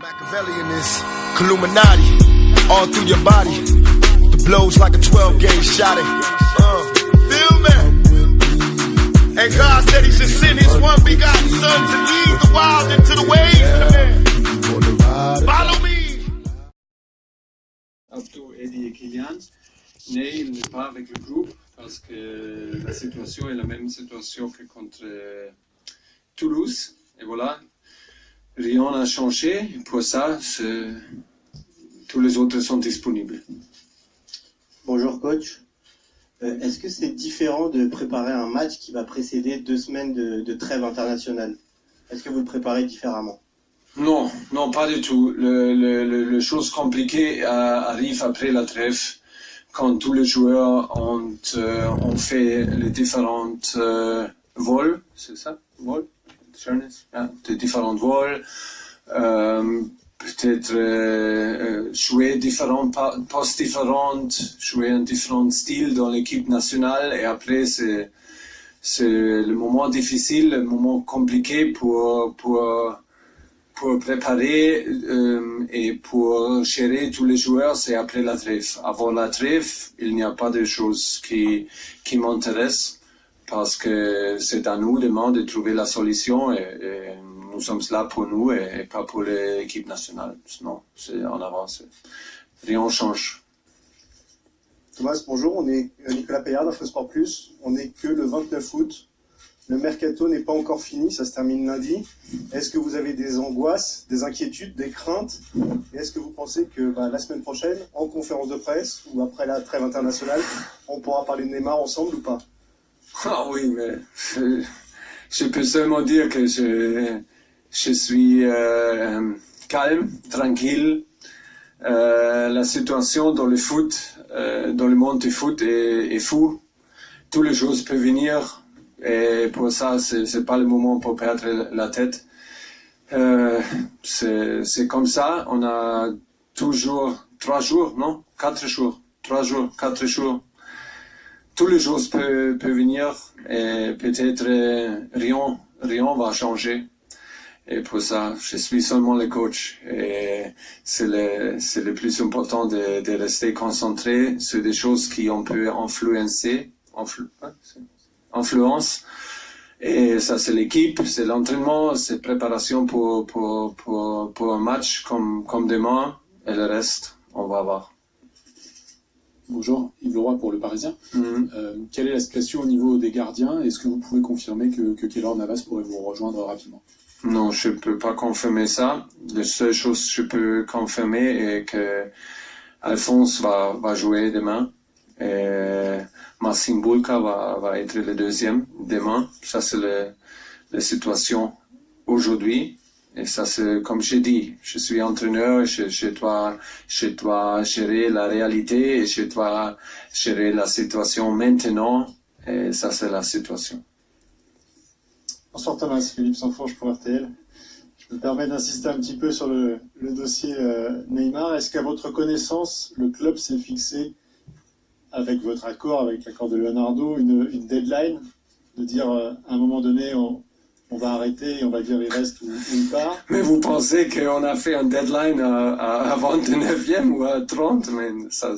Machiavelli in this Illuminati, all through your body. The blows like a 12-gauge shot. Feel me? And God said He should send His one begotten Son to lead the wild into the ways. Follow me. Abdou, Eddie et Kylian. Mais il n'est pas avec le groupe parce que la situation est la même situation que contre Toulouse. Et voilà, rien n'a changé. Pour ça, tous les autres sont disponibles. Bonjour coach. Est-ce que c'est différent de préparer un match qui va précéder 2 semaines de trêve internationale? Est-ce que vous le préparez différemment? Non, pas du tout. Le chose compliquée arrive après la trêve, quand tous les joueurs ont fait les différentes vols, c'est ça? Vols? Des différents vols, peut-être jouer différents postes différents, jouer un différent style dans l'équipe nationale, et après c'est le moment difficile, le moment compliqué pour préparer et pour gérer tous les joueurs, c'est après la trêve. Avant la trêve, il n'y a pas de choses qui m'intéressent, parce que c'est à nous demain de trouver la solution, et nous sommes là pour nous et pas pour l'équipe nationale. Non, c'est en avance. Rien ne change. Thomas, bonjour, on est Nicolas Payard d'Infosport Plus. On n'est que le 29 août. Le mercato n'est pas encore fini, ça se termine lundi. Est-ce que vous avez des angoisses, des inquiétudes, des craintes? Et est-ce que vous pensez que la semaine prochaine, en conférence de presse ou après la trêve internationale, on pourra parler de Neymar ensemble ou pas? Ah oui, mais je peux seulement dire que je suis calme, tranquille. La situation dans le foot, dans le monde du foot est fou. Toutes les choses peuvent venir. Et pour ça, c'est pas le moment pour perdre la tête. C'est comme ça. On a toujours 3 jours, non? 4 jours. 3 jours, 4 jours. Toutes les choses peuvent venir, et peut-être rien va changer. Et pour ça, je suis seulement le coach. Et c'est le plus important de rester concentré sur des choses qui on peut influencer. Influence. Et ça, c'est l'équipe, c'est l'entraînement, c'est préparation pour un match comme demain. Et le reste, on va voir. Bonjour, Yves Leroy pour Le Parisien. Quelle est la situation au niveau des gardiens? Est-ce que vous pouvez confirmer que Keylor Navas pourrait vous rejoindre rapidement? Non, je peux pas confirmer ça. La seule chose que je peux confirmer est que Alphonse va jouer demain. Et Maxime Bulka va être le deuxième demain. Ça, c'est la situation aujourd'hui. Et ça, c'est comme j'ai dit, je suis entraîneur, je dois gérer la réalité, et je dois gérer la situation maintenant. Et ça, c'est la situation. Bonsoir Thomas, Philippe Sanfourche pour RTL. Je me permets d'insister un petit peu sur le dossier Neymar. Est-ce qu'à votre connaissance, le club s'est fixé, avec votre accord, avec l'accord de Leonardo, une deadline, de dire à un moment donné, on va arrêter et on va dire il reste ou il part? Mais vous pensez qu'on a fait un deadline à 29e ou à 30? Mais ça,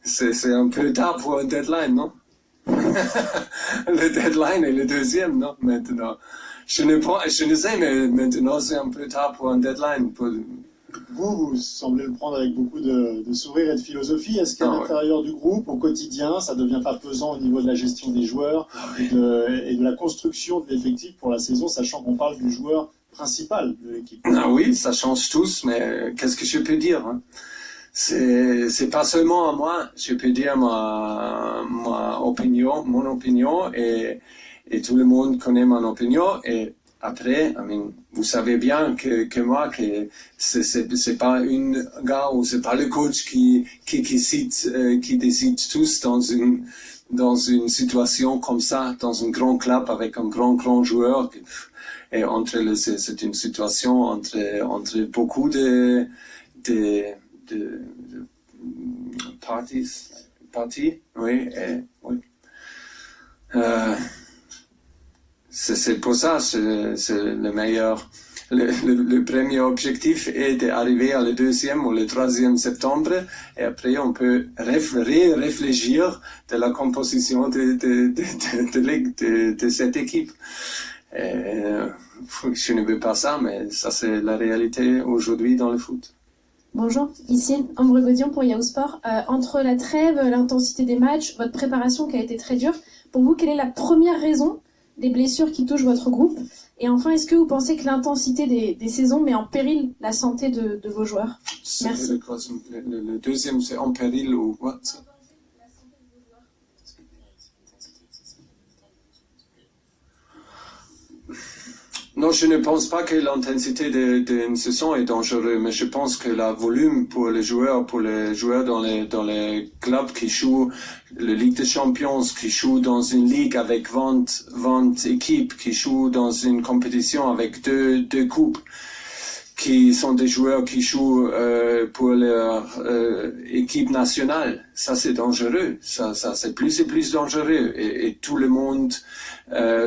c'est un peu tard pour un deadline, non? Le deadline est le deuxième, non? Maintenant. Je ne sais, mais maintenant c'est un peu tard pour un deadline. Vous semblez le prendre avec beaucoup de sourire et de philosophie. Est-ce qu'à l'intérieur du groupe, au quotidien, ça ne devient pas pesant au niveau de la gestion des joueurs et de la construction de l'effectif pour la saison, sachant qu'on parle du joueur principal de l'équipe? Ah oui, ça change tous, mais qu'est-ce que je peux dire, hein? C'est pas seulement à moi, je peux dire mon opinion, et tout le monde connaît mon opinion. Et après, vous savez bien que moi, que c'est pas un gars ou c'est pas le coach qui décide tous dans une situation comme ça, dans un grand club avec un grand joueur. Et c'est une situation entre beaucoup de parties, oui, oui. C'est pour ça, c'est le meilleur le premier objectif est d'arriver à le 2e ou le 3e septembre, et après on peut réfléchir de la composition de cette équipe. Je ne veux pas ça, mais ça c'est la réalité aujourd'hui dans le foot. Bonjour, ici Ambre Godion pour Yahoo Sport. Entre la trêve, l'intensité des matchs, votre préparation qui a été très dure, pour vous, quelle est la première raison des blessures qui touchent votre groupe? Et enfin, est-ce que vous pensez que l'intensité des saisons met en péril la santé de vos joueurs? Merci. Le deuxième, c'est en péril ou quoi? Non, je ne pense pas que l'intensité d'une saison est dangereuse, mais je pense que le volume pour les joueurs dans les clubs qui jouent la Ligue des Champions, qui jouent dans une ligue avec 20 équipes, qui jouent dans une compétition avec deux coupes, qui sont des joueurs qui jouent pour leur équipe nationale. Ça, c'est dangereux. Ça c'est plus et plus dangereux. Et tout le monde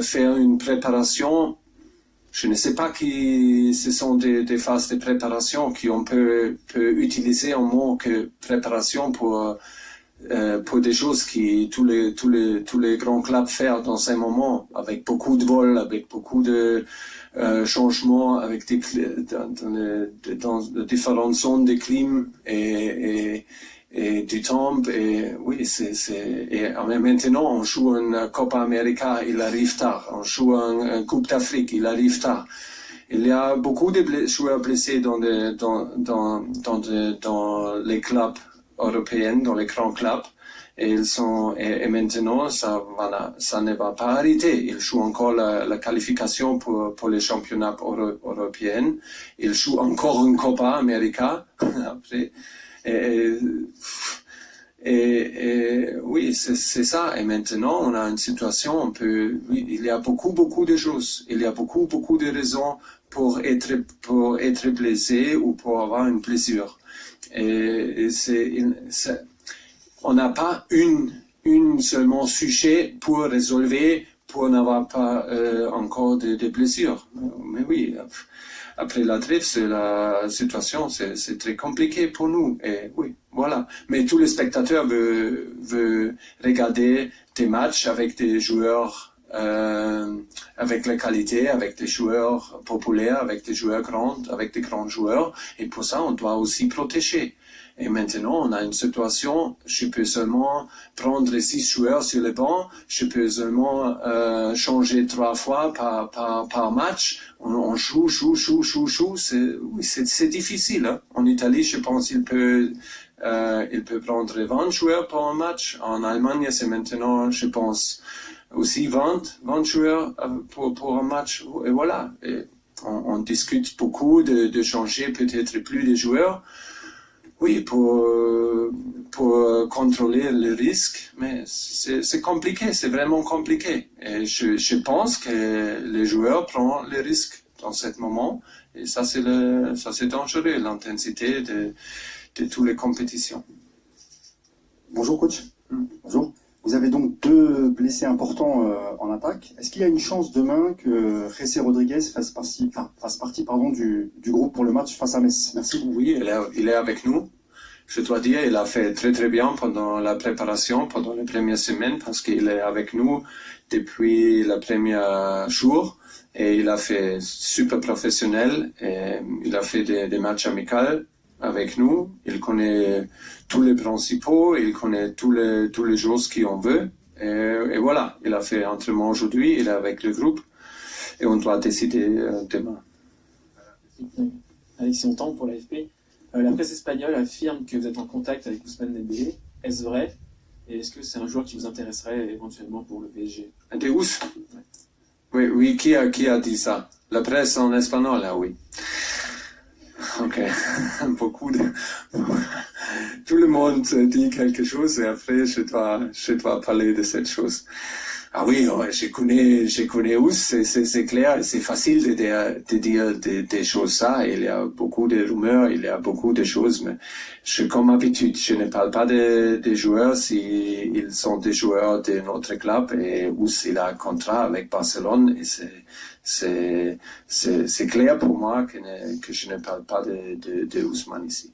fait une préparation. Je ne sais pas qui ce sont des phases de préparation qu'on peut utiliser en mot que préparation pour des choses qui tous les grands clubs font dans ces moments, avec beaucoup de vols, avec beaucoup de changements, avec dans différentes zones de climat et du temps. Et oui, et maintenant on joue une Copa América, il arrive tard. On joue une Coupe d'Afrique, il arrive tard. Il y a beaucoup de joueurs blessés dans les clubs européens, dans les grands clubs. Et maintenant, ça ne va pas arrêter. Ils jouent encore la qualification pour les championnats européens. Ils jouent encore une Copa América après. Et oui, c'est ça. Et maintenant, on a une situation, il y a beaucoup de choses. Il y a beaucoup de raisons pour être blessé ou pour avoir une blessure. On n'a pas une seulement sujet pour résolver, pour n'avoir pas encore de blessures. Mais oui, après la trêve, la situation, c'est très compliqué pour nous. Et oui, voilà. Mais tous les spectateurs veulent regarder des matchs avec des joueurs avec la qualité, avec des joueurs populaires, avec des joueurs grands, avec des grands joueurs. Et pour ça, on doit aussi protéger. Et maintenant, on a une situation, je peux seulement prendre 6 joueurs sur le banc, je peux seulement changer 3 fois par match. On joue. C'est difficile. Hein. En Italie, je pense qu'il peut prendre 20 joueurs pour un match. En Allemagne, c'est maintenant, je pense, aussi 20 joueurs pour un match. Et voilà. Et on discute beaucoup de changer peut-être plus de joueurs. Oui, pour contrôler le risque, mais c'est compliqué, c'est vraiment compliqué. Et je pense que les joueurs prennent le risque dans ce moment, et ça c'est dangereux, l'intensité de toutes les compétitions. Bonjour coach. Bonjour. Vous avez donc 2 blessés importants en attaque. Est-ce qu'il y a une chance demain que José Rodriguez fasse partie du groupe pour le match face à Metz? Merci. Oui, il est avec nous. Je dois dire, il a fait très très bien pendant la préparation, pendant les premières semaines, parce qu'il est avec nous depuis le premier jour. Et il a fait super professionnel. Et il a fait des matchs amicaux avec nous. Il connaît tous les principaux, il connaît tous les choses qu'on veut. Et voilà, il a fait entraînement aujourd'hui, il est avec le groupe. Et on doit décider demain. Alexis Hontan pour l'AFP. La presse espagnole affirme que vous êtes en contact avec Ousmane Dembélé. Est-ce vrai? Et est-ce que c'est un joueur qui vous intéresserait éventuellement pour le PSG? De Ous? Oui, qui a dit ça? La presse en espagnol, là, oui. Ok, tout le monde dit quelque chose et après je dois parler de cette chose. Ah oui, je connais Ous, c'est clair, c'est facile de dire des choses ça. Il y a beaucoup de rumeurs, il y a beaucoup de choses, mais comme d'habitude, je ne parle pas des joueurs si ils sont des joueurs de notre club et Ous il a un contrat avec Barcelone et c'est clair pour moi que je ne parle pas de Ousmane ici.